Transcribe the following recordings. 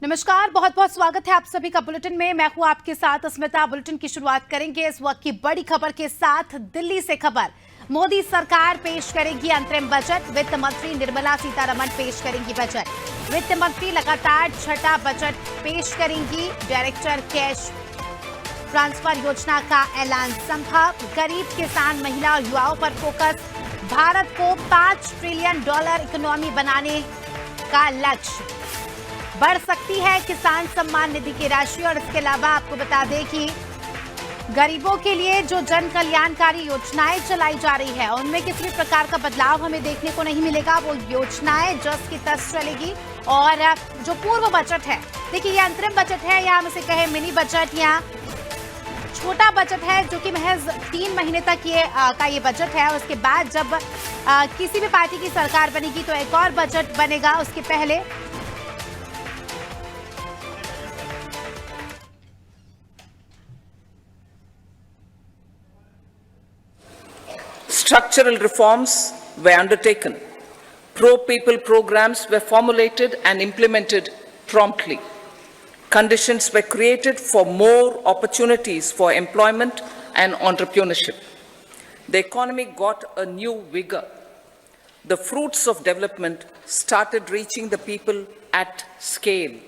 नमस्कार, बहुत बहुत स्वागत है आप सभी का बुलेटिन में। मैं हूं आपके साथ स्मिता। बुलेटिन की शुरुआत करेंगे इस वक्त की बड़ी खबर के साथ। दिल्ली से खबर, मोदी सरकार पेश करेगी अंतरिम बजट। वित्त मंत्री निर्मला सीतारमण पेश करेंगी बजट। वित्त मंत्री लगातार छठा बजट पेश करेंगी। डायरेक्टर कैश ट्रांसफर योजना का ऐलान संभव। गरीब किसान, महिला और युवाओं पर फोकस। भारत को $5 ट्रिलियन इकोनॉमी बनाने का लक्ष्य। बढ़ सकती है किसान सम्मान निधि की राशि। और इसके अलावा आपको बता दें कि गरीबों के लिए जो जन कल्याणकारी योजनाएं चलाई जा रही है उनमें किसी भी प्रकार का बदलाव हमें देखने को नहीं मिलेगा। वो योजनाएं जस की तस चलेगी। और जो पूर्व बजट है, देखिए ये अंतरिम बजट है या हम इसे कहें मिनी बजट या छोटा बजट है, जो कि महज 3 महीने तक ये बजट है। उसके बाद जब किसी भी पार्टी की सरकार बनेगी तो एक और बजट बनेगा। उसके पहले Structural reforms were undertaken. Pro-people programs were formulated and implemented promptly. Conditions were created for more opportunities for employment and entrepreneurship. The economy got a new vigor. The fruits of development started reaching the people at scale.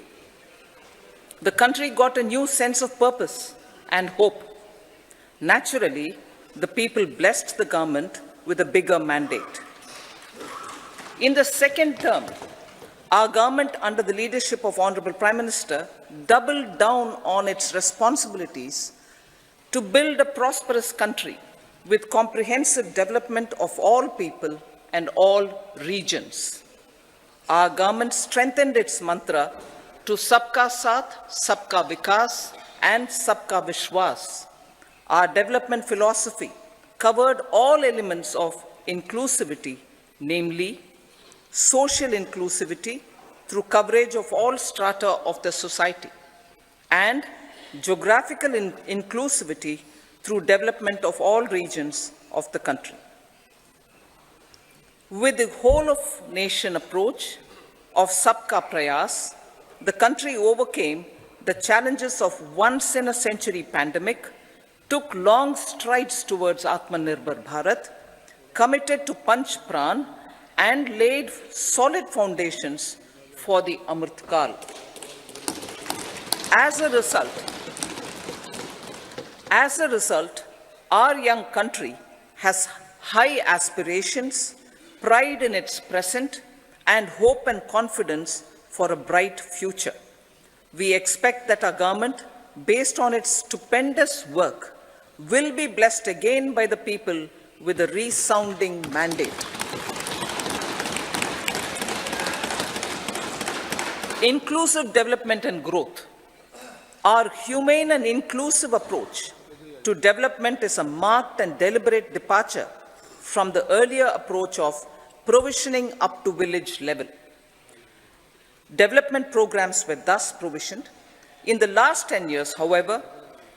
The country got a new sense of purpose and hope. Naturally, the people blessed the government with a bigger mandate. In the second term, our government, under the leadership of Honorable Prime Minister, doubled down on its responsibilities to build a prosperous country with comprehensive development of all people and all regions. Our government strengthened its mantra to Sabka Saath, Sabka Vikas and Sabka Vishwas. Our development philosophy covered all elements of inclusivity, namely social inclusivity through coverage of all strata of the society, and geographical inclusivity through development of all regions of the country. With the whole of nation approach of Sabka Prayas, the country overcame the challenges of once in a century pandemic, took long strides towards Atmanirbhar Bharat, committed to Panch Pran, and laid solid foundations for the Amrit Kal. As a result, our young country has high aspirations, pride in its present, and hope and confidence for a bright future. We expect that our government, based on its stupendous work, will be blessed again by the people with a resounding mandate. Inclusive development and growth. Our humane and inclusive approach to development is a marked and deliberate departure from the earlier approach of provisioning up to village level. Development programs were thus provisioned. In the last 10 years, however,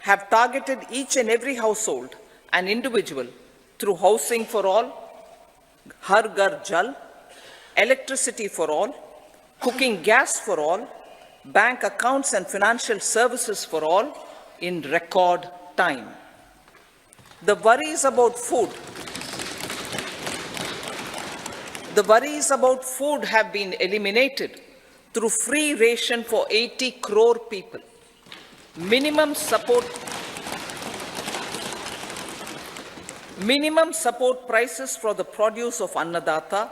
have targeted each and every household and individual through housing for all, Har Ghar Jal, electricity for all, cooking gas for all, bank accounts and financial services for all in record time. The worries about food have been eliminated through free ration for 80 crore people. Minimum support prices for the produce of Annadata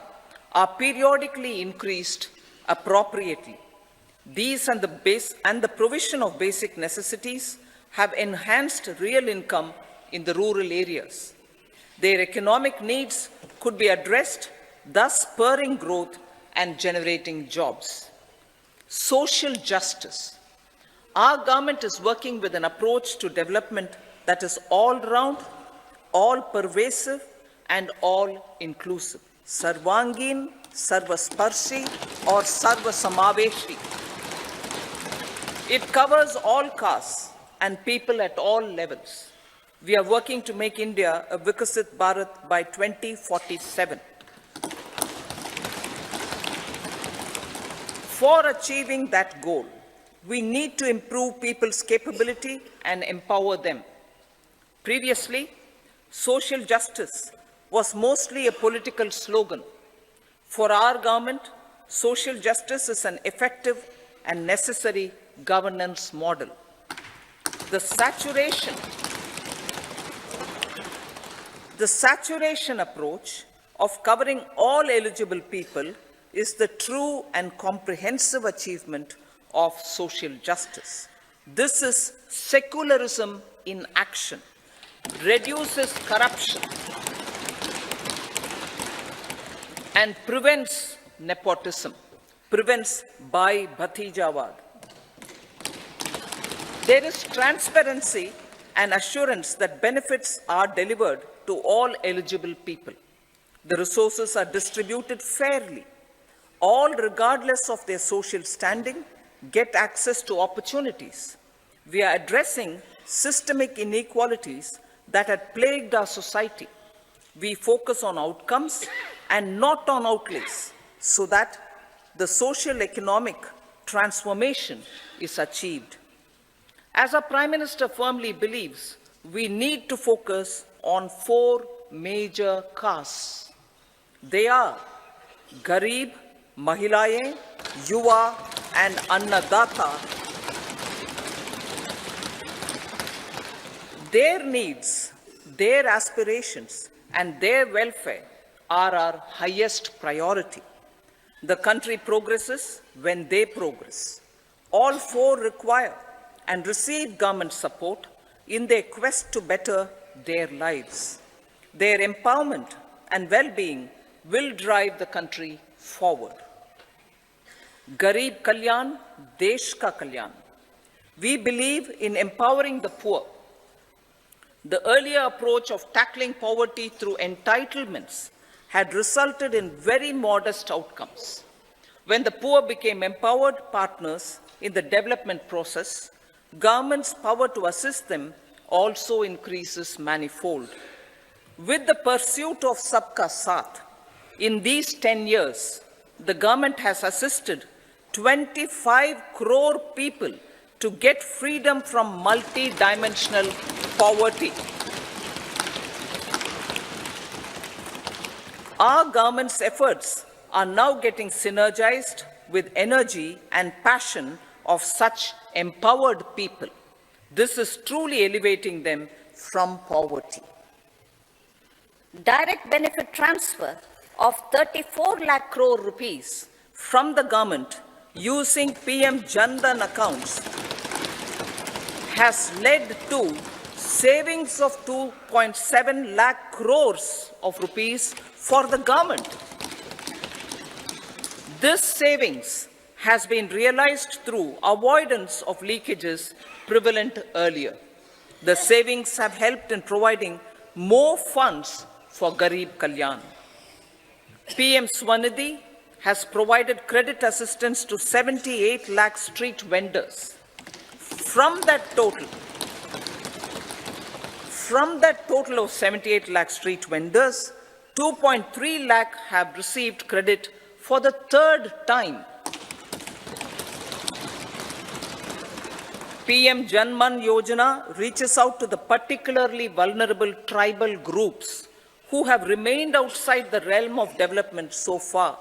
are periodically increased appropriately. These and the provision of basic necessities have enhanced real income in the rural areas. Their economic needs could be addressed, thus spurring growth and generating jobs. Social justice. Our government is working with an approach to development that is all-round, all-pervasive, and all-inclusive. Sarvangin, Sarvasparshi, or Sarvasamaveshi. It covers all castes and people at all levels. We are working to make India a Vikasit Bharat by 2047. For achieving that goal, we need to improve people's capability and empower them. Previously, social justice was mostly a political slogan. For our government, social justice is an effective and necessary governance model. The saturation approach of covering all eligible people is the true and comprehensive achievement of social justice. This is secularism in action, reduces corruption, and prevents nepotism, prevents Bhai Bhatijawad. There is transparency and assurance that benefits are delivered to all eligible people. The resources are distributed fairly. All, regardless of their social standing, get access to opportunities. We are addressing systemic inequalities that had plagued our society. We focus on outcomes and not on outlays, so that the social economic transformation is achieved. As our Prime Minister firmly believes, we need to focus on 4 major castes. They are Garib, Mahilayein, Yuva, and Annadata. Their needs, their aspirations, and their welfare are our highest priority. The country progresses when they progress. All 4 require and receive government support in their quest to better their lives. Their empowerment and well-being will drive the country forward. Garib Kalyan, Desh Ka Kalyan. We believe in empowering the poor. The earlier approach of tackling poverty through entitlements had resulted in very modest outcomes. When the poor became empowered partners in the development process, government's power to assist them also increases manifold. With the pursuit of Sabka Saath, in these 10 years, the government has assisted 25 crore people to get freedom from multi-dimensional poverty. Our government's efforts are now getting synergized with energy and passion of such empowered people. This is truly elevating them from poverty. Direct benefit transfer of 34 lakh crore rupees from the government using PM Jan Dhan accounts has led to savings of 2.7 lakh crores of rupees for the government. This savings has been realized through avoidance of leakages prevalent earlier. The savings have helped in providing more funds for Garib Kalyan. PM Swanidhi has provided credit assistance to 78 lakh street vendors. From that total of 78 lakh street vendors, 2.3 lakh have received credit for the 3rd time. PM Janman Yojana reaches out to the particularly vulnerable tribal groups who have remained outside the realm of development so far.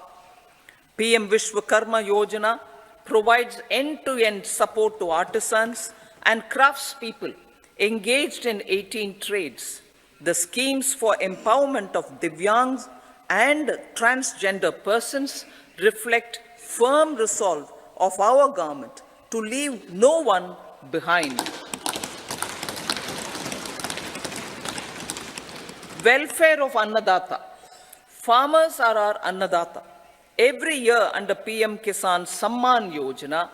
PM Vishwakarma Yojana provides end-to-end support to artisans and craftspeople engaged in 18 trades. The schemes for empowerment of Divyangs and transgender persons reflect firm resolve of our government to leave no one behind. Welfare of Annadata. Farmers are our Annadata. Every year under PM Kisan Samman Yojana,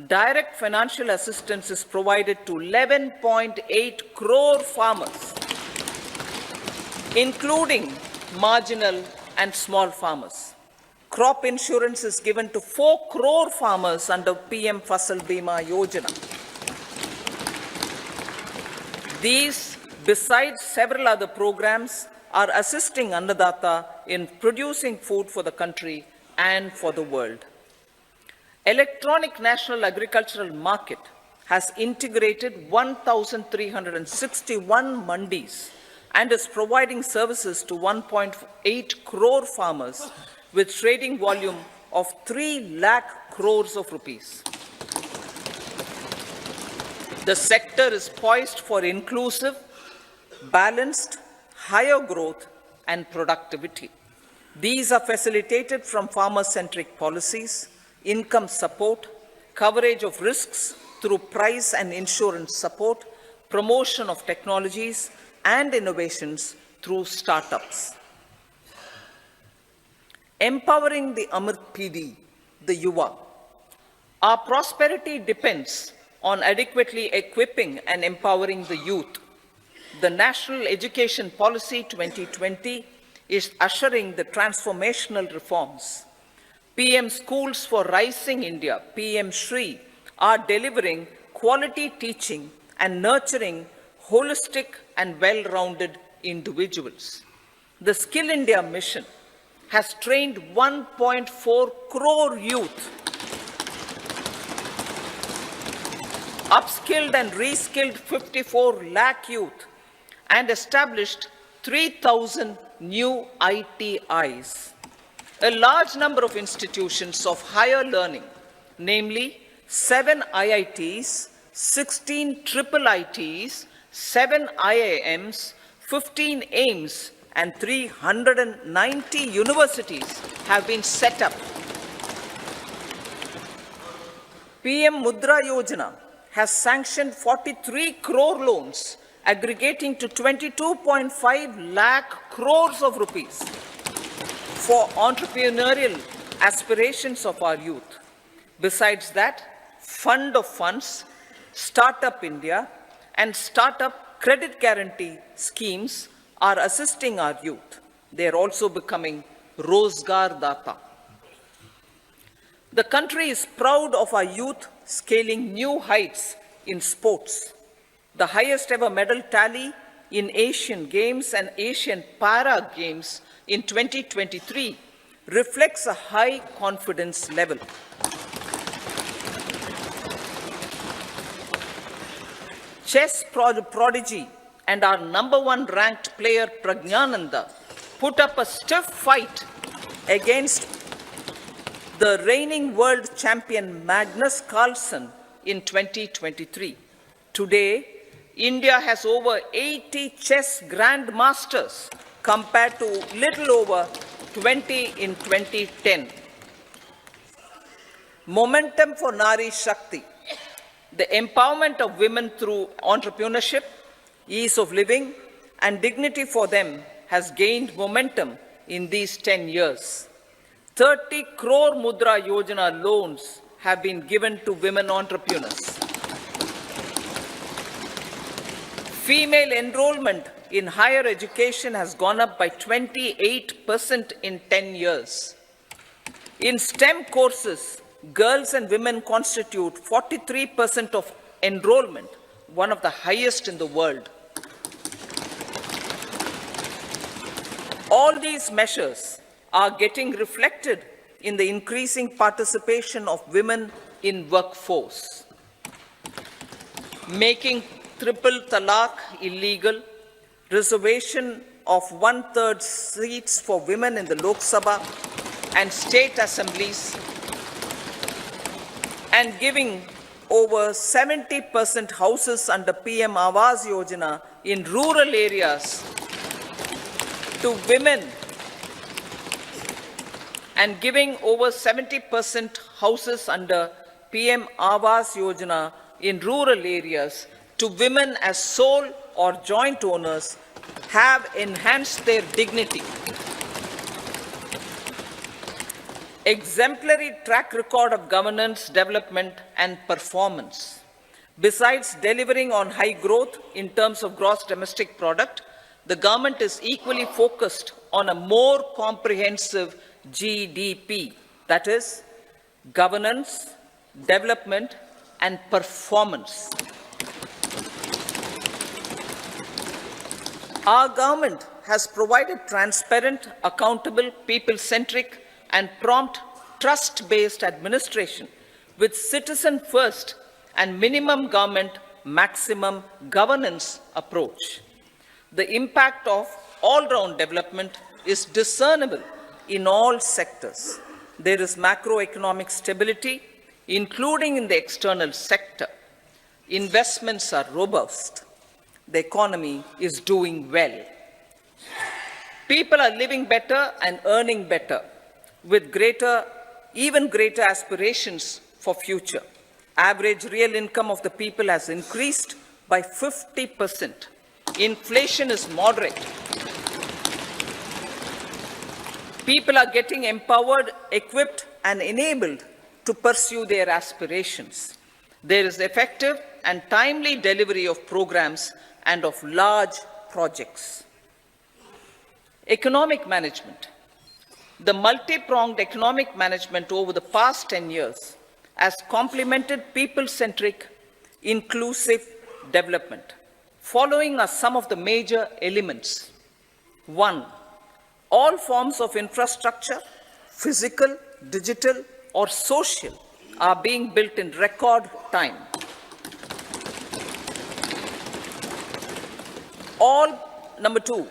direct financial assistance is provided to 11.8 crore farmers, including marginal and small farmers. Crop insurance is given to 4 crore farmers under PM Fasal Bima Yojana. These, besides several other programs, are assisting Annadata in producing food for the country and for the world. Electronic National Agricultural Market has integrated 1,361 mandis and is providing services to 1.8 crore farmers with trading volume of 3 lakh crores of rupees. The sector is poised for inclusive, balanced, higher growth and productivity. These are facilitated from farmer-centric policies, income support, coverage of risks through price and insurance support, promotion of technologies and innovations through startups. Empowering the Amrit PD, the Yuva. Our prosperity depends on adequately equipping and empowering the youth. The National Education Policy 2020 is ushering the transformational reforms. PM Schools for Rising India, PM Shri, are delivering quality teaching and nurturing holistic and well-rounded individuals. The Skill India mission has trained 1.4 crore youth, upskilled and reskilled 54 lakh youth, and established 3,000 new ITIs. A large number of institutions of higher learning, namely 7 IITs, 16 triple ITs, 7 IIMs, 15 AIMS, and 390 universities have been set up. PM Mudra Yojana has sanctioned 43 crore loans aggregating to 22.5 lakh crores of rupees for entrepreneurial aspirations of our youth. Besides that, Fund of Funds, Startup India, and Startup Credit Guarantee schemes are assisting our youth. They are also becoming Rozgar Data. The country is proud of our youth scaling new heights in sports. The highest ever medal tally in Asian Games and Asian Para Games in 2023 reflects a high confidence level. Chess prodigy and our #1 ranked player Pragnananda put up a stiff fight against the reigning world champion Magnus Carlsen in 2023. Today, India has over 80 chess grandmasters compared to little over 20 in 2010. Momentum for Nari Shakti. The empowerment of women through entrepreneurship, ease of living, and dignity for them has gained momentum in these 10 years. 30 crore Mudra Yojana loans have been given to women entrepreneurs. Female enrollment in higher education has gone up by 28% in 10 years. In STEM courses, girls and women constitute 43% of enrollment, one of the highest in the world. All these measures are getting reflected in the increasing participation of women in workforce. Making triple talaq illegal, reservation of 1/3 seats for women in the Lok Sabha and state assemblies, and giving over 70% houses under PM Awas Yojana in rural areas to women, and giving over 70% houses under PM Awas Yojana in rural areas to women as sole or joint owners have enhanced their dignity. Exemplary track record of governance, development, and performance. Besides delivering on high growth in terms of gross domestic product, the government is equally focused on a more comprehensive GDP, that is, governance, development, and performance. Our government has provided transparent, accountable, people-centric, and prompt, trust-based administration with citizen first and minimum government, maximum governance approach. The impact of all-round development is discernible in all sectors. There is macroeconomic stability, including in the external sector. Investments are robust. The economy is doing well. People are living better and earning better, with even greater aspirations for future. Average real income of the people has increased by 50%. Inflation is moderate. People are getting empowered, equipped, and enabled to pursue their aspirations. There is effective and timely delivery of programs and of large projects. Economic management. The multi-pronged economic management over the past 10 years has complemented people-centric, inclusive development. Following are some of the major elements. 1. All forms of infrastructure, physical, digital, or social, are being built in record time. Number 2,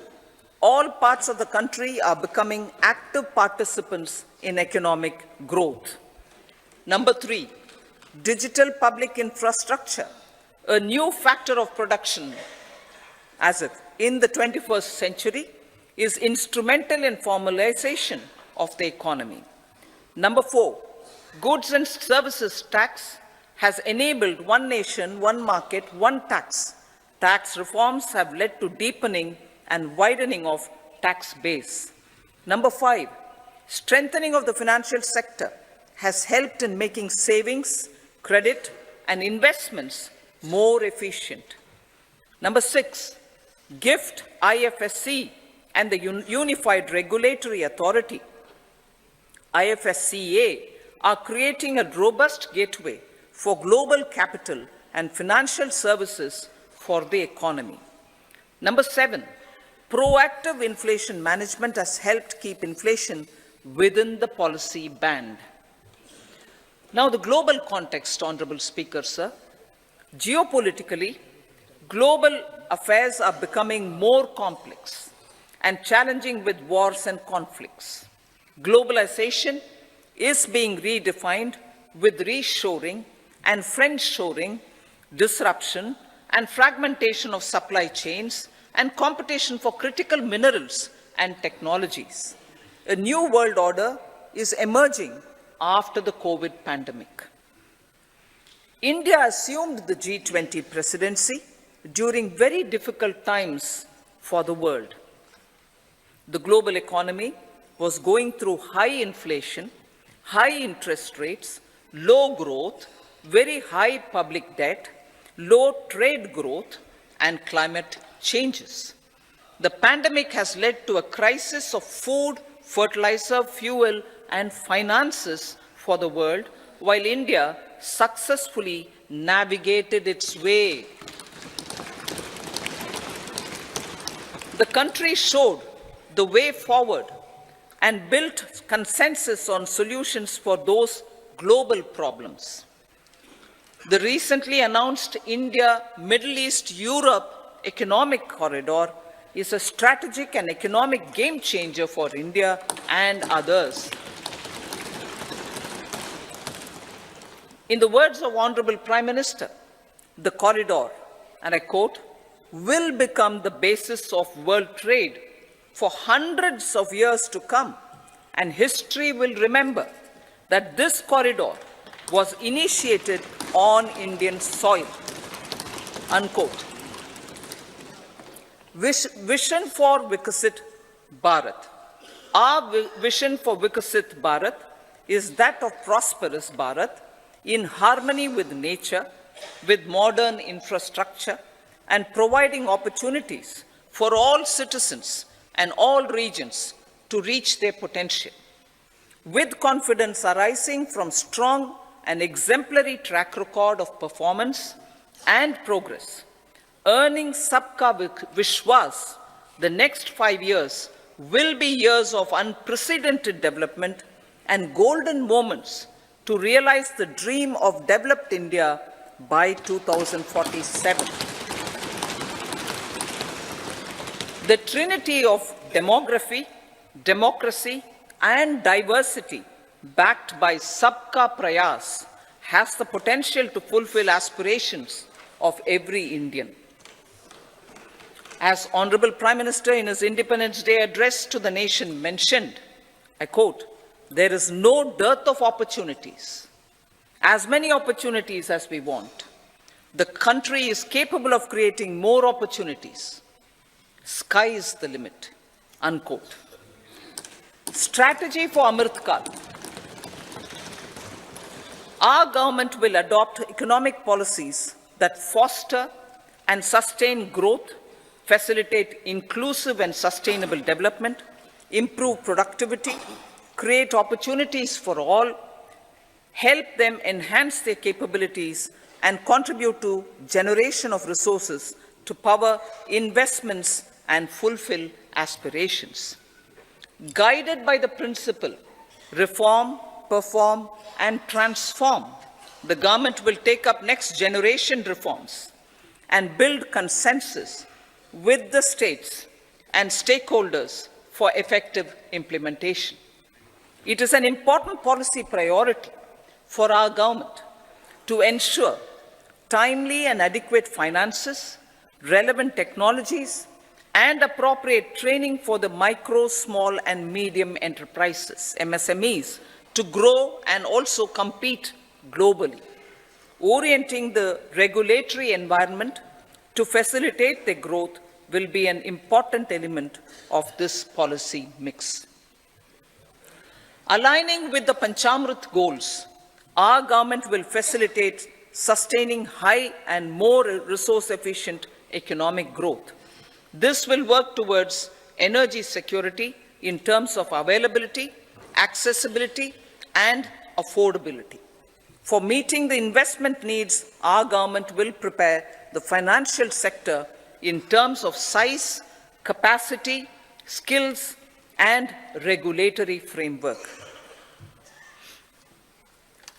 all parts of the country are becoming active participants in economic growth. Number 3, digital public infrastructure, a new factor of production as if in the 21st century, is instrumental in formalization of the economy. Number 4, goods and services tax has enabled one nation, one market, one tax. Tax reforms have led to deepening and widening of tax base. Number 5, strengthening of the financial sector has helped in making savings, credit, and investments more efficient. Number 6, GIFT, IFSC, and the Unified Regulatory Authority, IFSCA, are creating a robust gateway for global capital and financial services for the economy. Number 7, proactive inflation management has helped keep inflation within the policy band. Now, the global context, Honorable Speaker, sir. Geopolitically, global affairs are becoming more complex and challenging with wars and conflicts. Globalization is being redefined with reshoring and friendshoring, disruption and fragmentation of supply chains, and competition for critical minerals and technologies. A new world order is emerging after the COVID pandemic. India assumed the G20 presidency during very difficult times for the world. The global economy was going through high inflation, high interest rates, low growth, very high public debt, low trade growth, and climate changes. The pandemic has led to a crisis of food, fertilizer, fuel, and finances for the world, while India successfully navigated its way. The country showed the way forward and built consensus on solutions for those global problems. The recently announced India-Middle East-Europe economic corridor is a strategic and economic game changer for India and others. In the words of Honorable Prime Minister, the corridor, and I quote, will become the basis of world trade for hundreds of years to come, and history will remember that this corridor was initiated on Indian soil, unquote. Vision for Vikasit Bharat. Our vision for Vikasit Bharat is that of prosperous Bharat in harmony with nature, with modern infrastructure, and providing opportunities for all citizens and all regions to reach their potential. With confidence arising from strong and exemplary track record of performance and progress, earning Sabka Vishwas, the next 5 years will be years of unprecedented development and golden moments to realize the dream of developed India by 2047. The trinity of demography, democracy, and diversity, backed by Sabka Prayas, has the potential to fulfill aspirations of every Indian. As Honorable Prime Minister in his Independence Day address to the nation mentioned, I quote, "There is no dearth of opportunities, as many opportunities as we want. The country is capable of creating more opportunities. Sky is the limit," unquote. Strategy for Amrit Kal. Our government will adopt economic policies that foster and sustain growth, facilitate inclusive and sustainable development, improve productivity, create opportunities for all, help them enhance their capabilities, and contribute to generation of resources to power investments and fulfill aspirations. Guided by the principle, reform, perform, and transform, the government will take up next generation reforms and build consensus with the states and stakeholders for effective implementation. It is an important policy priority for our government to ensure timely and adequate finances, relevant technologies, and appropriate training for the micro, small, and medium enterprises, MSMEs, to grow and also compete globally. Orienting the regulatory environment to facilitate their growth will be an important element of this policy mix. Aligning with the Panchamrit goals, our government will facilitate sustaining high and more resource-efficient economic growth. This will work towards energy security in terms of availability, accessibility, and affordability. For meeting the investment needs, our government will prepare the financial sector in terms of size, capacity, skills, and regulatory framework.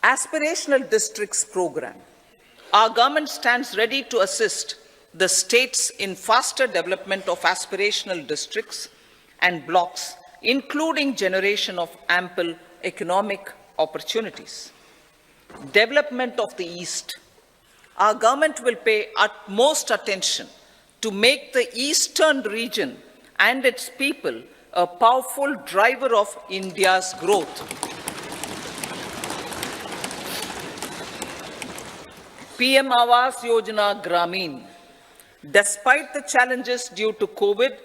Aspirational Districts Program. Our government stands ready to assist the states in faster development of aspirational districts and blocks, including generation of ample economic opportunities. Development of the East. Our government will pay utmost attention to make the eastern region and its people a powerful driver of India's growth. PM Awas Yojana Gramin. Despite the challenges due to COVID,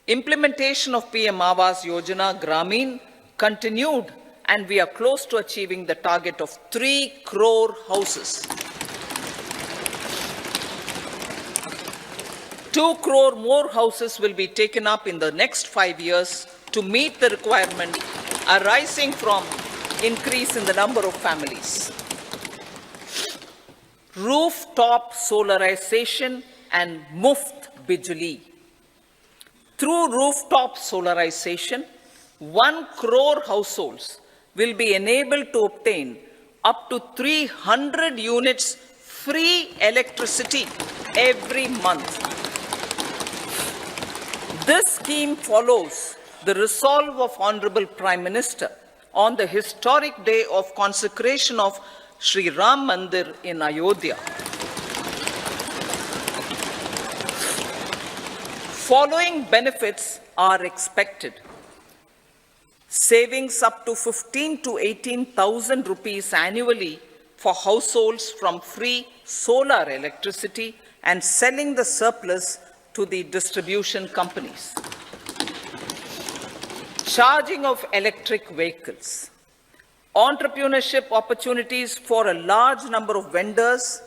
implementation of PM Awas Yojana Gramin continued, and we are close to achieving the target of 3 crore houses. 2 crore more houses will be taken up in the next 5 years to meet the requirement arising from increase in the number of families. Rooftop solarization and Muft Bijli. Through rooftop solarization, 1 crore households will be enabled to obtain up to 300 units free electricity every month. This scheme follows the resolve of Honorable Prime Minister on the historic day of consecration of Sri Ram Mandir in Ayodhya. Following benefits are expected. Savings up to 15 to 18,000 rupees annually for households from free solar electricity and selling the surplus to the distribution companies. Charging of electric vehicles. Entrepreneurship opportunities for a large number of vendors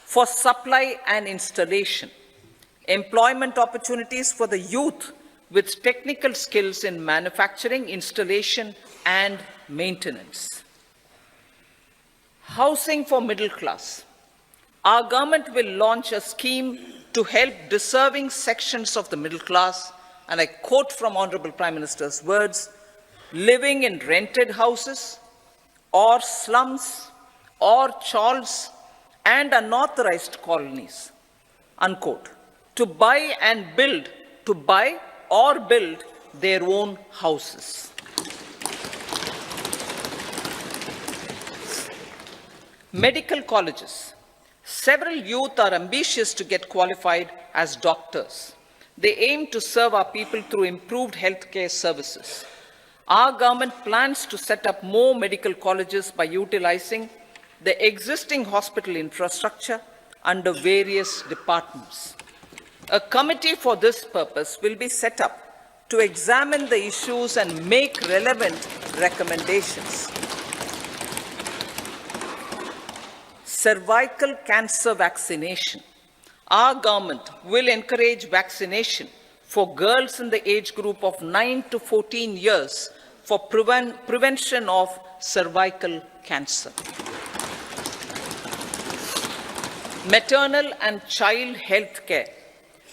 for supply and installation. Employment opportunities for the youth with technical skills in manufacturing, installation, and maintenance. Housing for middle class. Our government will launch a scheme to help deserving sections of the middle class, and I quote from Honorable Prime Minister's words, living in rented houses, or slums or chawls and unauthorized colonies, unquote, to buy or build their own houses. Medical colleges. Several youth are ambitious to get qualified as doctors. They aim to serve our people through improved healthcare services. Our government plans to set up more medical colleges by utilizing the existing hospital infrastructure under various departments. A committee for this purpose will be set up to examine the issues and make relevant recommendations. Cervical cancer vaccination. Our government will encourage vaccination for girls in the age group of 9 to 14 years for prevention of cervical cancer. Maternal and child health care.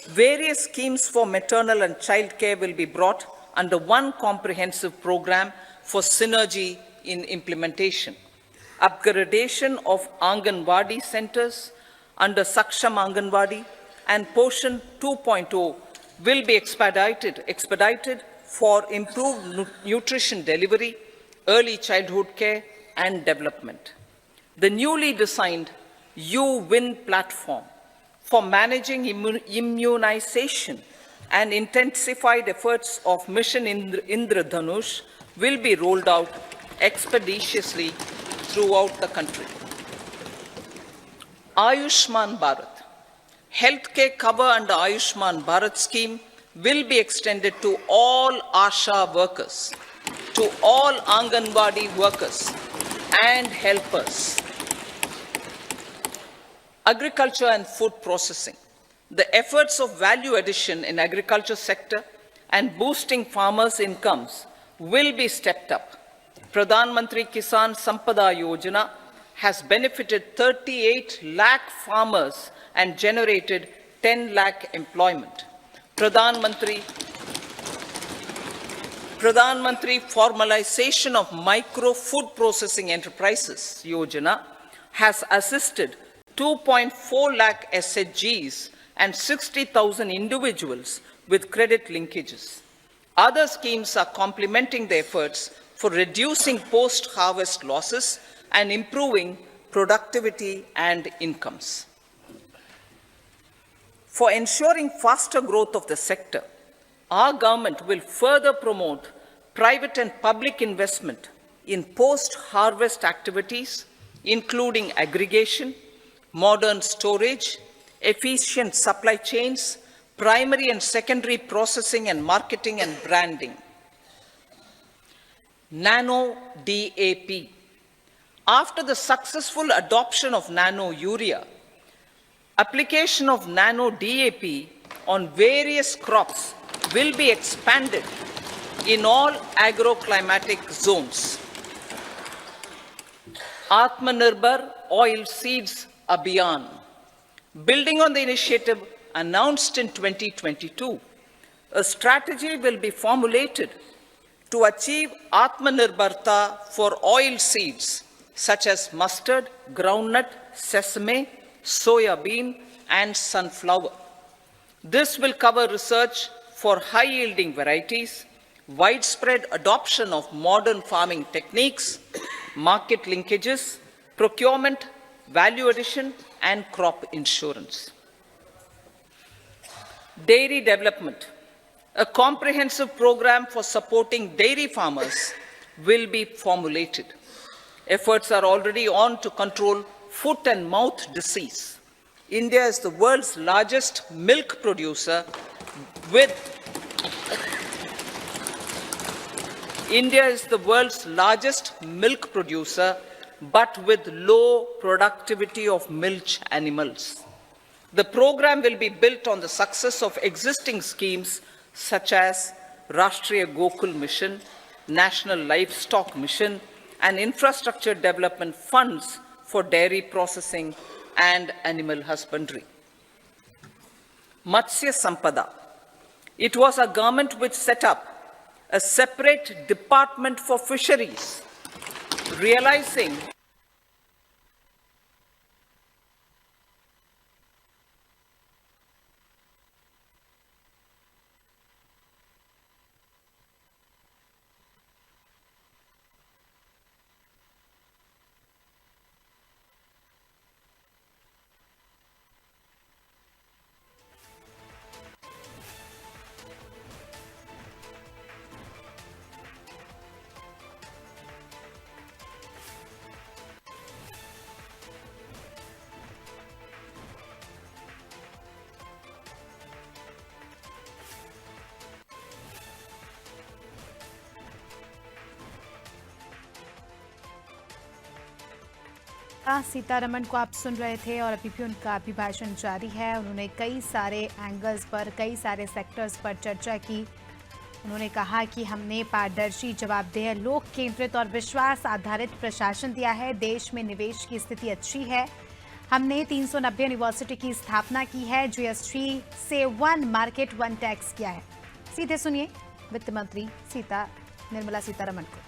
Various schemes for maternal and child care will be brought under one comprehensive program for synergy in implementation. Upgradation of Anganwadi centers under Saksham Anganwadi and Poshan 2.0 will be expedited for improved nutrition delivery, early childhood care and development. The newly designed U-Win platform for managing immunization and intensified efforts of Mission Indradhanush will be rolled out expeditiously throughout the country. Ayushman Bharat. Healthcare cover under Ayushman Bharat scheme will be extended to all ASHA workers, to all Anganwadi workers and helpers. Agriculture and food processing. The efforts of value addition in agriculture sector and boosting farmers' incomes will be stepped up. Pradhan Mantri Kisan Sampada Yojana has benefited 38 lakh farmers and generated 10 lakh employment. Pradhan Mantri Formalization of Micro Food Processing Enterprises Yojana has assisted 2.4 lakh SHGs and 60,000 individuals with credit linkages. Other schemes are complementing the efforts for reducing post-harvest losses and improving productivity and incomes. For ensuring faster growth of the sector, our government will further promote private and public investment in post-harvest activities, including aggregation, modern storage, efficient supply chains, primary and secondary processing and marketing and branding. Nano DAP. After the successful adoption of nano urea, application of nano DAP on various crops will be expanded in all agroclimatic zones. Atmanirbhar Oil Seeds Abhiyan. Building on the initiative announced in 2022, a strategy will be formulated to achieve Atmanirbharta for oil seeds such as mustard, groundnut, sesame, soya bean, and sunflower. This will cover research for high-yielding varieties, widespread adoption of modern farming techniques, market linkages, procurement, value addition, and crop insurance. Dairy development. A comprehensive program for supporting dairy farmers will be formulated. Efforts are already on to control foot and mouth disease. India is the world's largest milk producer with but with low productivity of milch animals. The program will be built on the success of existing schemes such as Rashtriya Gokul Mission, National Livestock Mission, and infrastructure development funds for dairy processing and animal husbandry. Matsya Sampada. It was a government which set up a separate department for fisheries realizing Sitharaman को आप सुन रहे थे और अभी भी उनका अभिभाषण जारी है। उन्होंने कई सारे एंगल्स पर, कई सारे सेक्टर्स पर चर्चा की। उन्होंने कहा कि हमने पारदर्शी, जवाबदेह, लोक केंद्रित और विश्वास आधारित प्रशासन दिया है। देश में निवेश की स्थिति अच्छी है। हमने 390 यूनिवर्सिटी की स्थापना की है। जीएसटी से वन मार्केट वन टैक्स किया है। सीधे सुनिए वित्त मंत्री निर्मला सीतारमण को।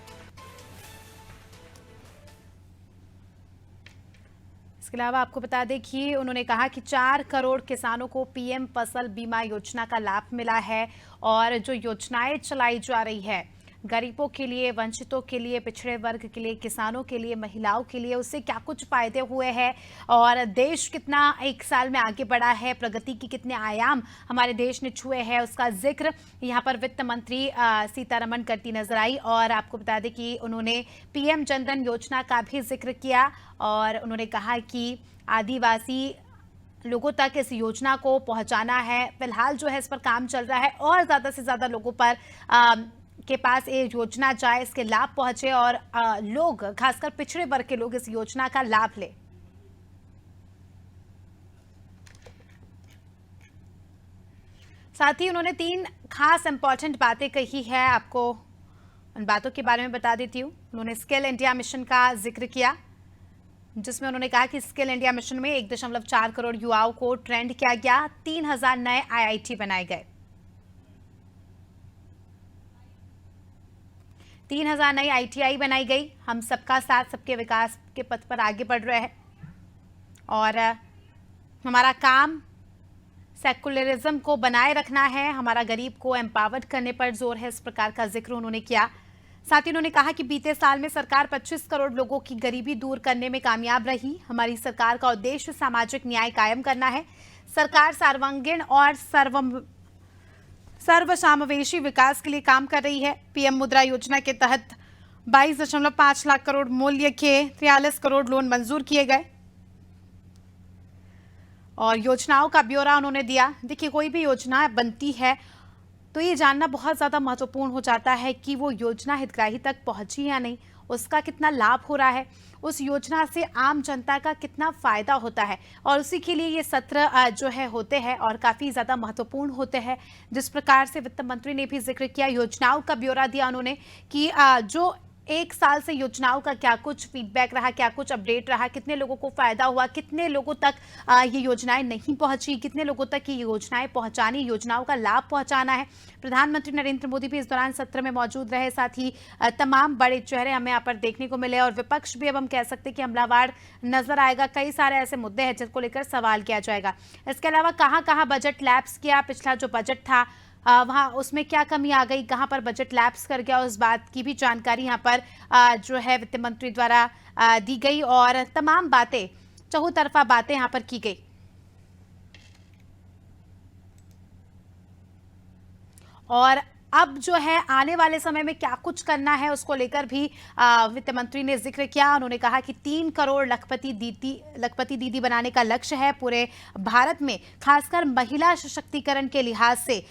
इसके अलावा आपको बता दें कि उन्होंने कहा कि 4 करोड़ किसानों को पीएम फसल बीमा योजना का लाभ मिला है और जो योजनाएं चलाई जा रही है गरीबों के लिए, वंचितों के लिए, पिछड़े वर्ग के लिए, किसानों के लिए, महिलाओं के लिए, उससे क्या कुछ फायदे हुए हैं और देश कितना एक साल में आगे बढ़ा है, प्रगति की कितने आयाम हमारे देश ने छुए हैं, उसका जिक्र यहाँ पर वित्त मंत्री सीतारमण करती नजर आई। और आपको बता दें कि उन्होंने पीएम जनधन योजना का भी जिक्र किया और उन्होंने कहा कि आदिवासी लोगों तक इस योजना को पहुंचाना है। फिलहाल जो है इस पर काम चल रहा है और ज़्यादा से ज़्यादा लोगों पर के पास ये योजना जाए, इसके लाभ पहुंचे और लोग, खासकर पिछड़े वर्ग के लोग, इस योजना का लाभ लें। साथ ही उन्होंने 3 खास इंपॉर्टेंट बातें कही है। आपको उन बातों के बारे में बता देती हूँ। उन्होंने स्किल इंडिया मिशन का जिक्र किया, जिसमें उन्होंने कहा कि स्किल इंडिया मिशन में 1.4 करोड़ युवाओं को ट्रेंड किया गया। 3000 नए आईआईटी बनाए गए। 3000 नई आईटीआई बनाई गई। हम सबका साथ, सबके विकास के पथ पर आगे बढ़ रहे हैं और हमारा काम सेकुलरिज्म को बनाए रखना है। हमारा गरीब को एम्पावर्ड करने पर जोर है। इस प्रकार का जिक्र उन्होंने किया। साथ ही उन्होंने कहा कि बीते साल में सरकार 25 करोड़ लोगों की गरीबी दूर करने में कामयाब रही। हमारी सरकार का उद्देश्य सामाजिक न्याय कायम करना है। सरकार सर्वांगीण और सर्वसमावेशी विकास के लिए काम कर रही है। पीएम मुद्रा योजना के तहत 22.5 लाख करोड़ मूल्य के 43 करोड़ लोन मंजूर किए गए और योजनाओं का ब्यौरा उन्होंने दिया। देखिए, कोई भी योजना बनती है तो ये जानना बहुत ज़्यादा महत्वपूर्ण हो जाता है कि वो योजना हितग्राही तक पहुंची या नहीं, उसका कितना लाभ हो रहा है, उस योजना से आम जनता का कितना फायदा होता है। और उसी के लिए ये सत्र जो है होते हैं और काफ़ी ज़्यादा महत्वपूर्ण होते हैं। जिस प्रकार से वित्त मंत्री ने भी जिक्र किया, योजनाओं का ब्यौरा दिया उन्होंने कि जो 1 साल से योजनाओं का क्या कुछ फीडबैक रहा, क्या कुछ अपडेट रहा, कितने लोगों को फायदा हुआ, कितने लोगों तक ये योजनाएं नहीं पहुंची, कितने लोगों तक ये योजनाएं पहुंचानी, योजनाओं का लाभ पहुंचाना है। प्रधानमंत्री नरेंद्र मोदी भी इस दौरान सत्र में मौजूद रहे। साथ ही तमाम बड़े चेहरे हमें यहाँ पर देखने को मिले और विपक्ष भी अब हम कह सकते हैं कि हमलावार नजर आएगा। कई सारे ऐसे मुद्दे हैं जिनको लेकर सवाल किया जाएगा। इसके अलावा कहाँ कहाँ बजट लैप्स किया, पिछला जो बजट था वहाँ उसमें क्या कमी आ गई, कहाँ पर बजट लैप्स कर गया, उस बात की भी जानकारी यहाँ पर जो है वित्त मंत्री द्वारा दी गई और तमाम बातें, चहुतरफा बातें यहाँ पर की गई। और अब जो है आने वाले समय में क्या कुछ करना है उसको लेकर भी वित्त मंत्री ने जिक्र किया। उन्होंने कहा कि 3 करोड़ लखपति दीदी बनाने का लक्ष्य है पूरे भारत में। खासकर महिला सशक्तिकरण के लिहाज से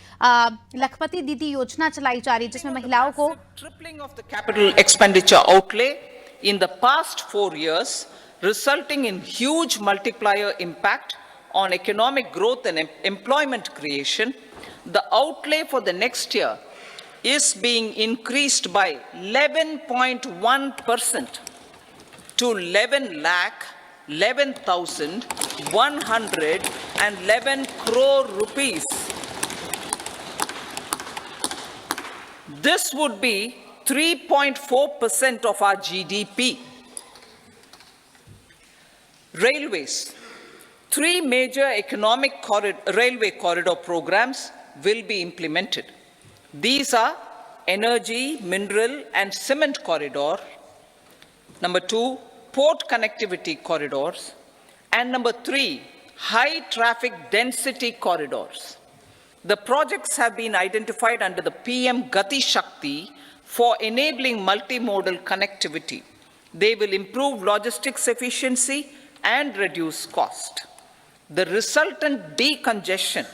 लखपति दीदी योजना चलाई जा रही है, जिसमें महिलाओं को tripling of the capital expenditure outlay in the past 4 years, resulting in huge multiplier impact on economic growth and employment creation. The outlay for the next year is being increased by 11.1% to 11,11,111 crore rupees. This would be 3.4% of our GDP. Railways. 3 major railway corridor programs will be implemented. These are energy, mineral and cement corridor. Number 2, port connectivity corridors. And number 3, high traffic density corridors. The projects have been identified under the PM Gati Shakti for enabling multimodal connectivity. They will improve logistics efficiency and reduce cost. The resultant decongestion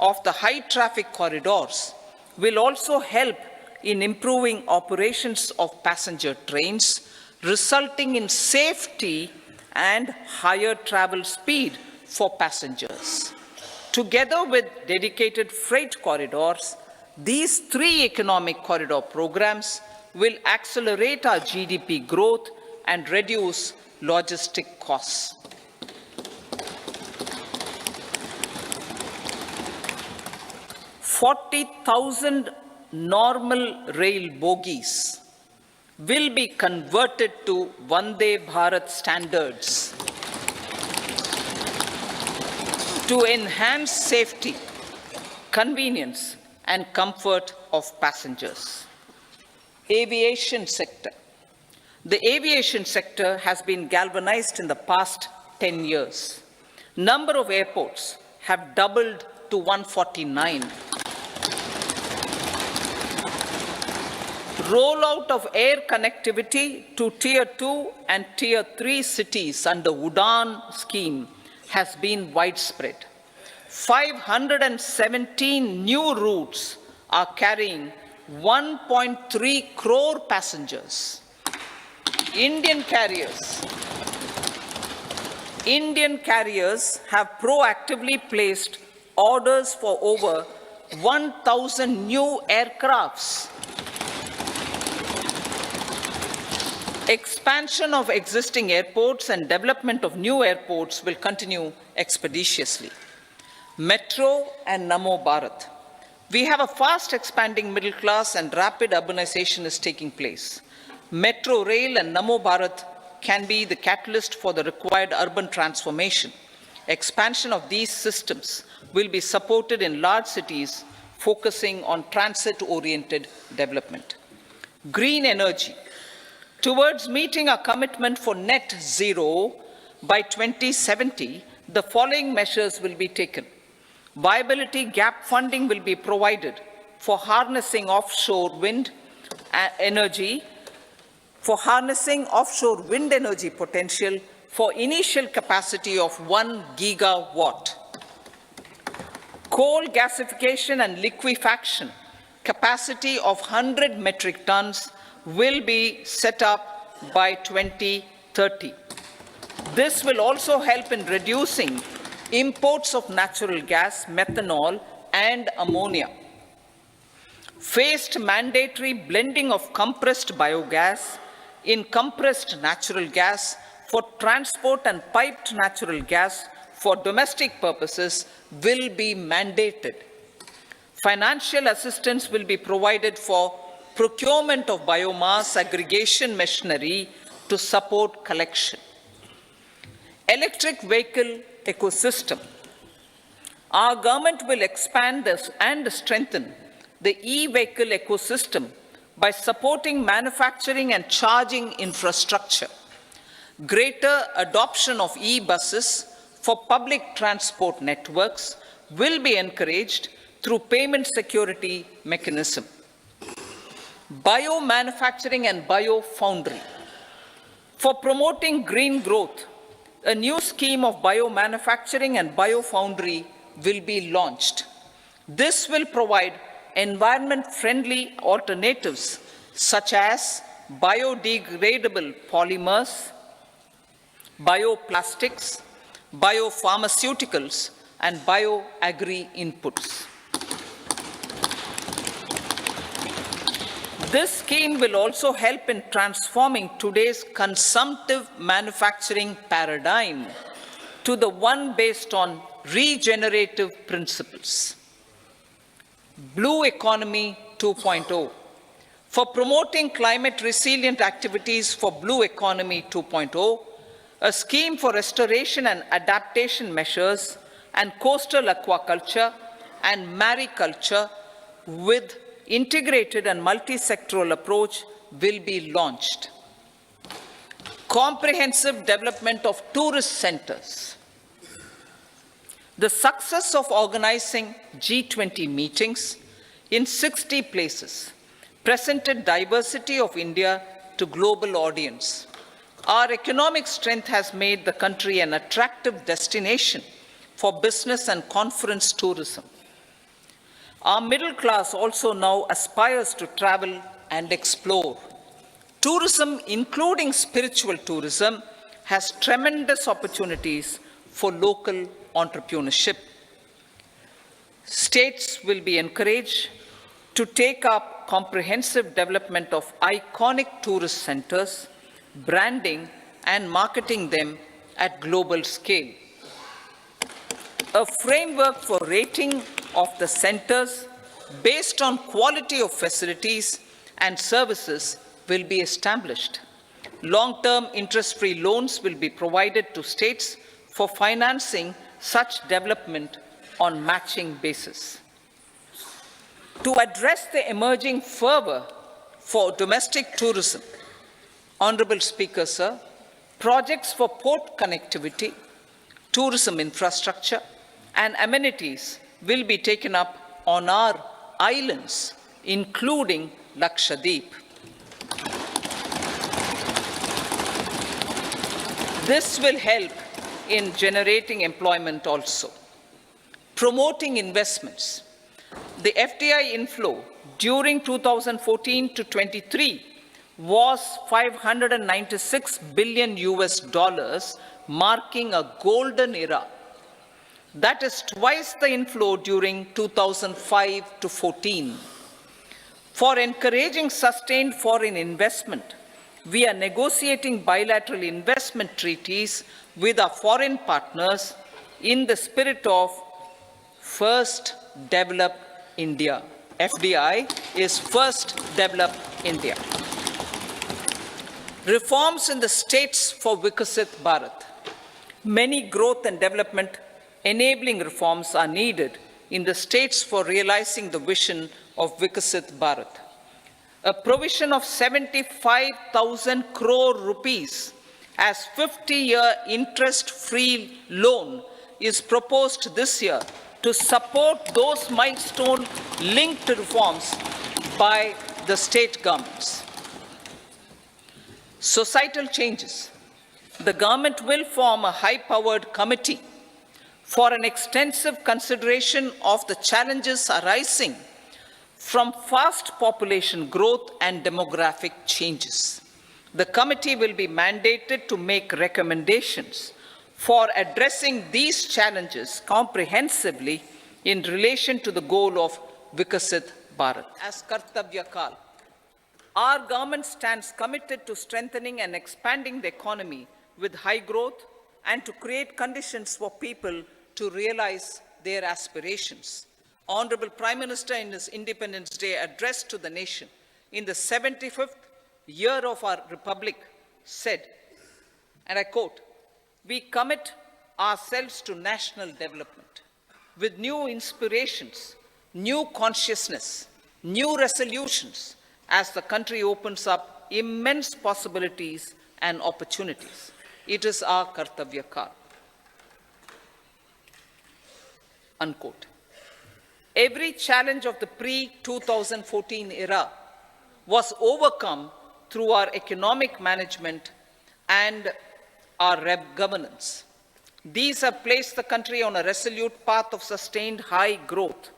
of the high traffic corridors will also help in improving operations of passenger trains, resulting in safety and higher travel speed for passengers. Together with dedicated freight corridors, these 3 economic corridor programs will accelerate our GDP growth and reduce logistic costs. 40,000 normal rail bogies will be converted to Vande Bharat standards to enhance safety, convenience and comfort of passengers. Aviation sector. The aviation sector has been galvanized in the past 10 years. Number of airports have doubled to 149. Rollout of air connectivity to Tier 2 and Tier 3 cities under UDAN scheme has been widespread. 517 new routes are carrying 1.3 crore passengers. Indian carriers have proactively placed orders for over 1,000 new aircrafts. Expansion of existing airports and development of new airports will continue expeditiously. Metro and Namo Bharat. We have a fast expanding middle class and rapid urbanization is taking place. Metro rail and Namo Bharat can be the catalyst for the required urban transformation. Expansion of these systems will be supported in large cities, focusing on transit-oriented development. Green energy. Towards meeting our commitment for net zero by 2070, the following measures will be taken. Viability gap funding will be provided for harnessing offshore wind energy, potential for initial capacity of 1 gigawatt. Coal gasification and liquefaction capacity of 100 metric tons will be set up by 2030. This will also help in reducing imports of natural gas, methanol, and ammonia. Phased mandatory blending of compressed biogas in compressed natural gas for transport and piped natural gas for domestic purposes will be mandated. Financial assistance will be provided for procurement of biomass aggregation machinery to support collection. Electric vehicle ecosystem. Our government will expand this and strengthen the e-vehicle ecosystem by supporting manufacturing and charging infrastructure. Greater adoption of e-buses for public transport networks will be encouraged through payment security mechanism. Biomanufacturing and biofoundry. For promoting green growth, a new scheme of biomanufacturing and biofoundry will be launched. This will provide environment-friendly alternatives such as biodegradable polymers, bioplastics, biopharmaceuticals, and bioagri inputs. This scheme will also help in transforming today's consumptive manufacturing paradigm to the one based on regenerative principles. Blue Economy 2.0. For promoting climate resilient activities for Blue Economy 2.0, a scheme for restoration and adaptation measures and coastal aquaculture and mariculture with integrated and multi-sectoral approach will be launched. Comprehensive development of tourist centers. The success of organizing G20 meetings in 60 places presented diversity of India to global audience. Our economic strength has made the country an attractive destination for business and conference tourism. Our middle class also now aspires to travel and explore. Tourism, including spiritual tourism, has tremendous opportunities for local entrepreneurship. States will be encouraged to take up comprehensive development of iconic tourist centers, branding and marketing them at global scale. A framework for rating of the centers based on quality of facilities and services will be established. Long-term interest-free loans will be provided to states for financing such development on matching basis. To address the emerging fervor for domestic tourism, Honorable Speaker, sir, projects for port connectivity, tourism infrastructure, and amenities will be taken up on our islands, including Lakshadweep. This will help in generating employment also. Promoting investments. The FDI inflow during 2014 to 23 was $596 billion, marking a golden era. That is twice the inflow during 2005 to 14. For encouraging sustained foreign investment, we are negotiating bilateral investment treaties with our foreign partners in the spirit of First Develop India. FDI is First Develop India. Reforms in the states for Vikasit Bharat. Many growth and development enabling reforms are needed in the states for realizing the vision of Vikasit Bharat. A provision of 75,000 crore rupees as 50-year interest-free loan is proposed this year to support those milestone-linked reforms by the state governments. Societal changes. The government will form a high-powered committee for an extensive consideration of the challenges arising from fast population growth and demographic changes. The committee will be mandated to make recommendations for addressing these challenges comprehensively in relation to the goal of Vikasit Bharat. As Kartavya Kal, our government stands committed to strengthening and expanding the economy with high growth and to create conditions for people to realize their aspirations. Honorable Prime Minister, in his Independence Day address to the nation in the 75th year of our Republic, said, and I quote, "We commit ourselves to national development with new inspirations, new consciousness, new resolutions as the country opens up immense possibilities and opportunities. It is our Kartavya Kal." Unquote. Every challenge of the pre-2014 era was overcome through our economic management and our governance. These have placed the country on a resolute path of sustained high growth.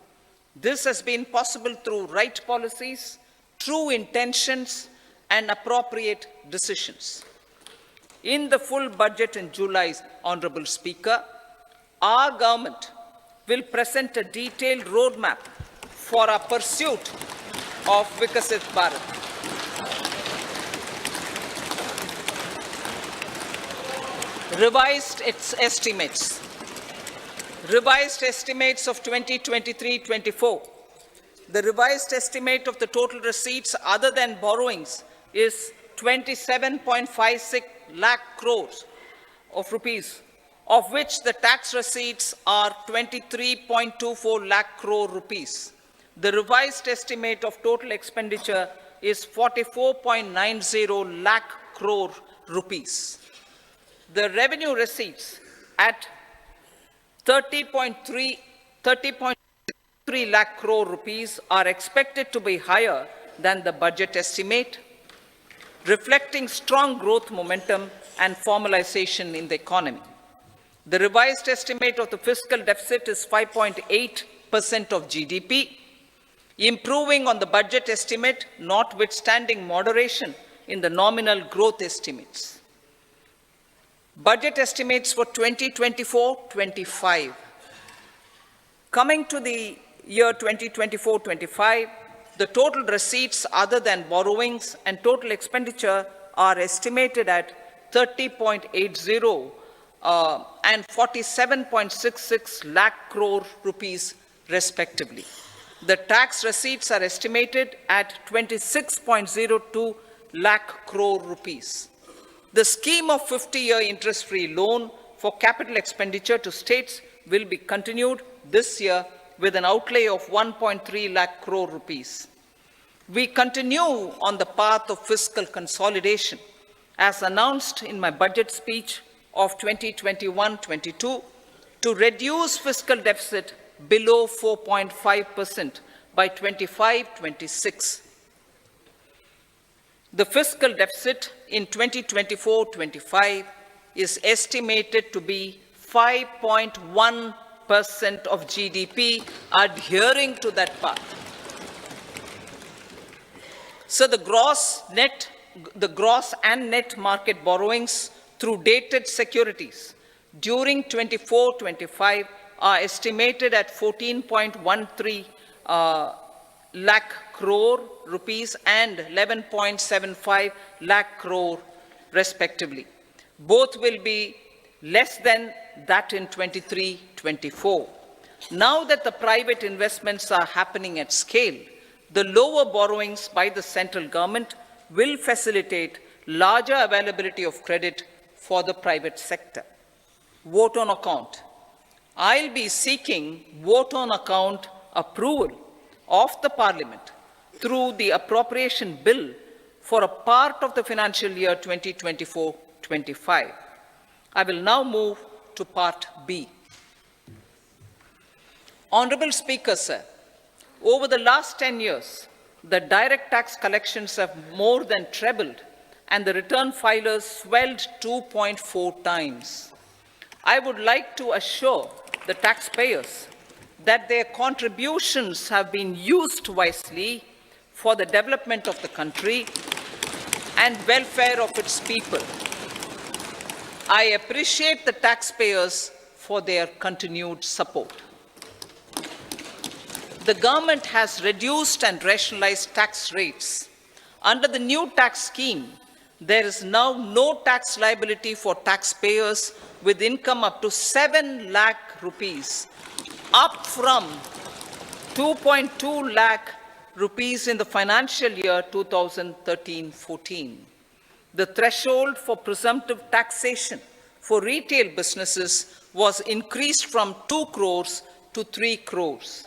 This has been possible through right policies, true intentions, and appropriate decisions. In the full budget in July, Honorable Speaker, our government will present a detailed roadmap for our pursuit of Vikasit Bharat. Revised estimates of 2023-24 The revised estimate of the total receipts other than borrowings is 27.56 lakh crores of rupees, of which the tax receipts are 23.24 lakh crore rupees. The revised estimate of total expenditure is 44.90 lakh crore rupees. The revenue receipts at 30.3 lakh crore rupees are expected to be higher than the budget estimate, reflecting strong growth momentum and formalization in the economy. The revised estimate of the fiscal deficit is 5.8% of GDP, improving on the budget estimate, notwithstanding moderation in the nominal growth estimates. Budget estimates for 2024-25. Coming to the year 2024-25, the total receipts other than borrowings and total expenditure are estimated at 30.80 and 47.66 lakh crore rupees respectively. The tax receipts are estimated at 26.02 lakh crore rupees. The scheme of 50-year interest-free loan for capital expenditure to states will be continued this year with an outlay of 1.3 lakh crore rupees. We continue on the path of fiscal consolidation, as announced in my budget speech of 2021-22, to reduce fiscal deficit below 4.5% by 25-26. The fiscal deficit in 2024-25 is estimated to be 5.1% of GDP, adhering to that path. So the gross and net market borrowings through dated securities during 24-25 are estimated at 14.13 lakh crore rupees and 11.75 lakh crore respectively. Both will be less than that in 23-24. Now that the private investments are happening at scale, the lower borrowings by the central government will facilitate larger availability of credit for the private sector. Vote on account. I'll be seeking vote on account approval of the Parliament through the appropriation bill for a part of the financial year 2024-25. I will now move to Part B. Honourable Speaker, sir, over the last 10 years, the direct tax collections have more than trebled and the return filers swelled 2.4 times. I would like to assure the taxpayers that their contributions have been used wisely for the development of the country and welfare of its people. I appreciate the taxpayers for their continued support. The government has reduced and rationalized tax rates. Under the new tax scheme, there is now no tax liability for taxpayers with income up to 7 lakh rupees, up from 2.2 lakh rupees in the financial year 2013-14. The threshold for presumptive taxation for retail businesses was increased from 2 crores to 3 crores.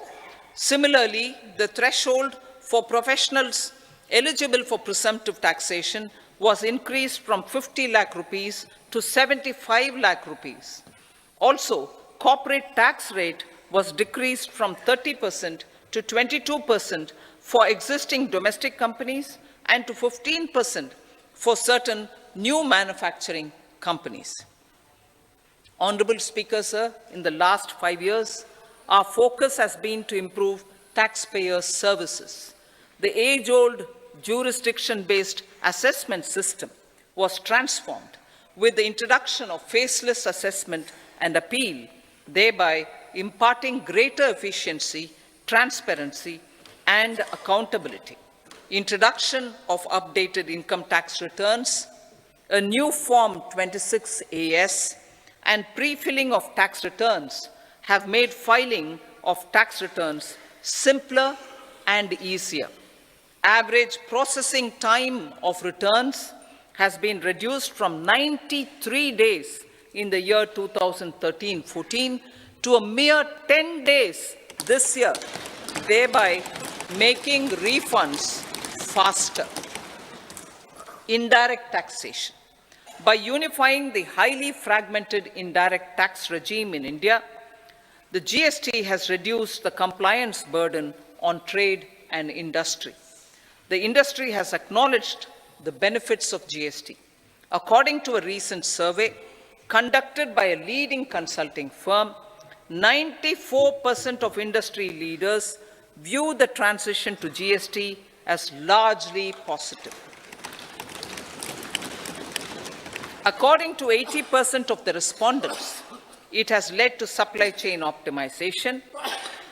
Similarly, the threshold for professionals eligible for presumptive taxation was increased from 50 lakh rupees to 75 lakh rupees. Also, corporate tax rate was decreased from 30% to 22% for existing domestic companies and to 15% for certain new manufacturing companies. Honourable Speaker, sir, in the last 5 years, our focus has been to improve taxpayer services. The age-old jurisdiction-based assessment system was transformed with the introduction of faceless assessment and appeal, thereby imparting greater efficiency, transparency, and accountability. Introduction of updated income tax returns, a new Form 26AS, and pre-filling of tax returns have made filing of tax returns simpler, and easier. Average processing time of returns has been reduced from 93 days in the year 2013-14 to a mere 10 days this year, thereby making refunds faster. Indirect taxation. By unifying the highly fragmented indirect tax regime in India, the GST has reduced the compliance burden on trade and industry. The industry has acknowledged the benefits of GST. According to a recent survey conducted by a leading consulting firm, 94% of industry leaders view the transition to GST as largely positive. According to 80% of the respondents, it has led to supply chain optimization,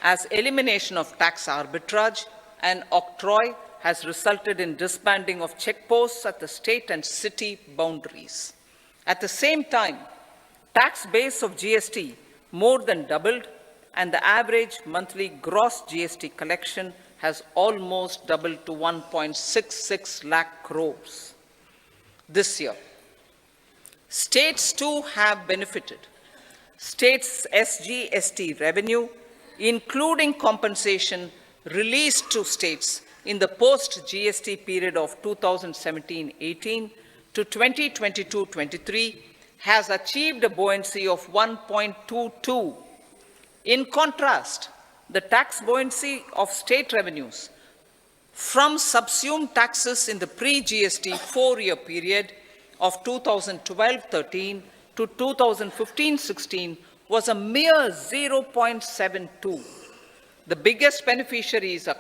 as elimination of tax arbitrage and octroi has resulted in disbanding of checkposts at the state and city boundaries. At the same time, tax base of GST more than doubled, and the average monthly gross GST collection has almost doubled to 1.66 lakh crores this year. States too have benefited. States' SGST revenue, including compensation released to states in the post-GST period of 2017-18 to 2022-23, has achieved a buoyancy of 1.22. In contrast, the tax buoyancy of state revenues from subsumed taxes in the pre-GST four-year period of 2012-13 to 2015-16 was a mere 0.72. The biggest beneficiaries are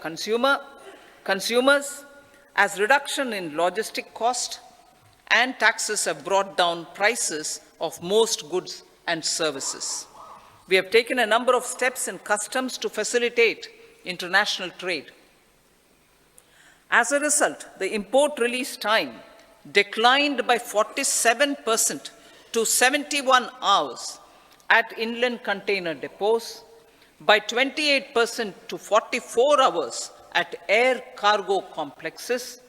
consumers, as reduction in logistic cost and taxes have brought down prices of most goods and services. We have taken a number of steps in customs to facilitate international trade. As a result, the import release time declined by 47% to 71 hours at inland container depots, by 28% to 44 hours at air cargo complexes,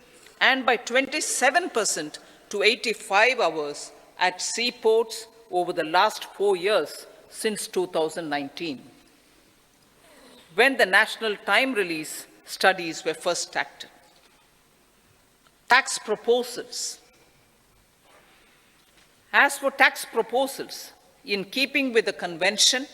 and by 27% to 85 hours at seaports over the last 4 years since 2019, when the national time release studies were first started. Tax proposals. As for tax proposals, in keeping with the convention,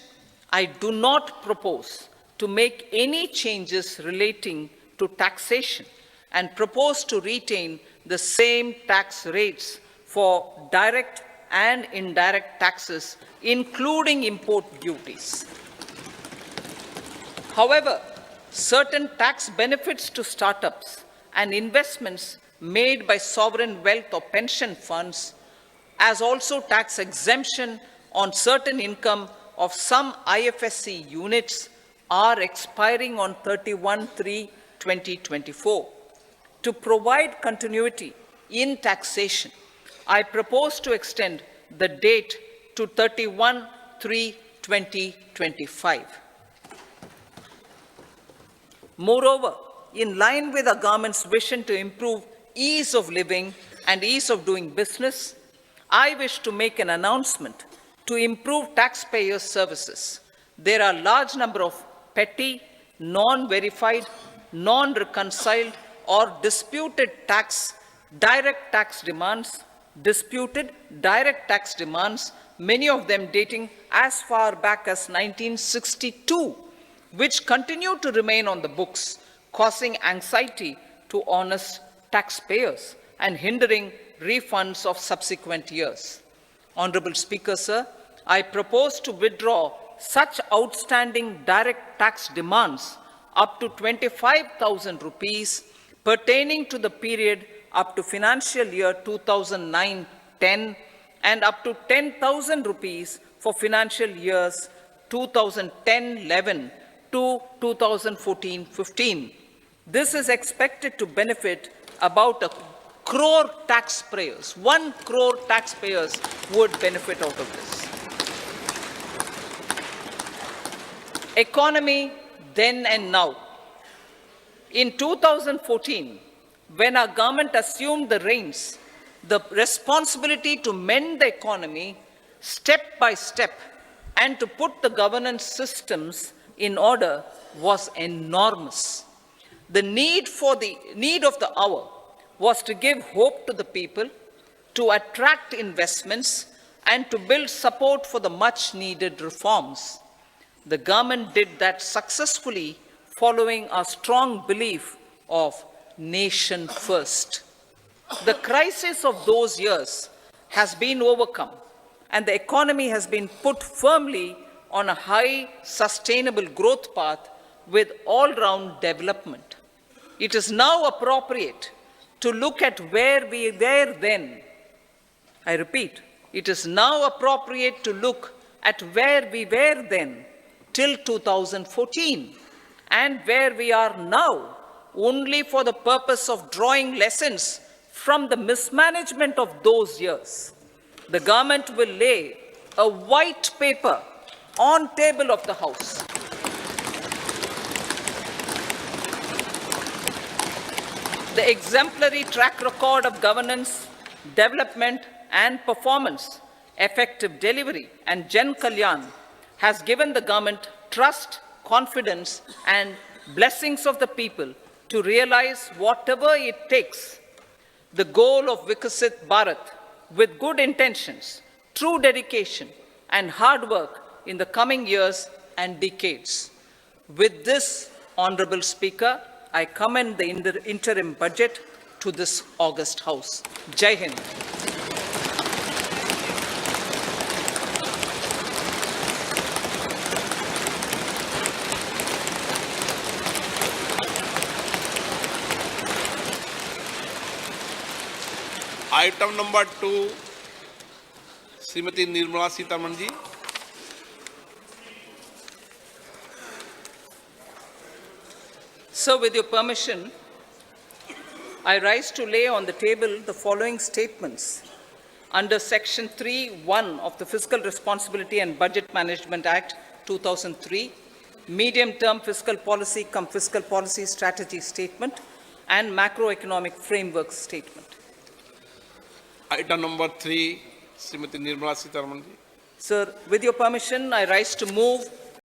I do not propose to make any changes relating to taxation and propose to retain the same tax rates for direct and indirect taxes, including import duties. However, certain tax benefits to startups and investments made by sovereign wealth or pension funds, as also tax exemption on certain income of some IFSC units, are expiring on 31/3/2024. To provide continuity in taxation, I propose to extend the date to 31/3/2025. Moreover, in line with our government's vision to improve ease of living and ease of doing business, I wish to make an announcement to improve taxpayer services. There are a large number of petty, non-verified, non-reconciled, or disputed direct tax demands, many of them dating as far back as 1962, which continue to remain on the books, causing anxiety to honest taxpayers and hindering refunds of subsequent years. Honorable Speaker, sir, I propose to withdraw such outstanding direct tax demands up to 25,000 rupees pertaining to the period up to financial year 2009-10 and up to 10,000 rupees for financial years 2010-11 to 2014-15. This is expected to benefit about 1 crore taxpayers. 1 crore taxpayers would benefit out of this. Economy then and now. In 2014, when our government assumed the reins, the responsibility to mend the economy step by step and to put the governance systems in order was enormous. The need of the hour was to give hope to the people, to attract investments, and to build support for the much-needed reforms. The government did that successfully, following our strong belief of nation first. The crisis of those years has been overcome, and the economy has been put firmly on a high, sustainable growth path with all-round development. It is now appropriate to look at where we were then. I repeat, it is now appropriate to look at where we were then till 2014 and where we are now, only for the purpose of drawing lessons from the mismanagement of those years. The government will lay a white paper on table of the House. The exemplary track record of governance, development and performance, effective delivery and Jan Kalyan has given the government trust, confidence and blessings of the people to realize whatever it takes. The goal of Vikasit Bharat with good intentions, true dedication and hard work in the coming years and decades. With this, Honorable Speaker, I commend the interim budget to this August House. Jai Hind. Item number 2, Srimati Nirmala Sitharaman ji. So, with your permission, I rise to lay on the table the following statements under Section 3(1) of the Fiscal Responsibility and Budget Management Act 2003, Medium-Term Fiscal Policy cum Fiscal Policy Strategy Statement and Macroeconomic Framework Statement. Item number 3, Srimati Nirmala Sitharaman ji. Sir, with your permission, I rise to move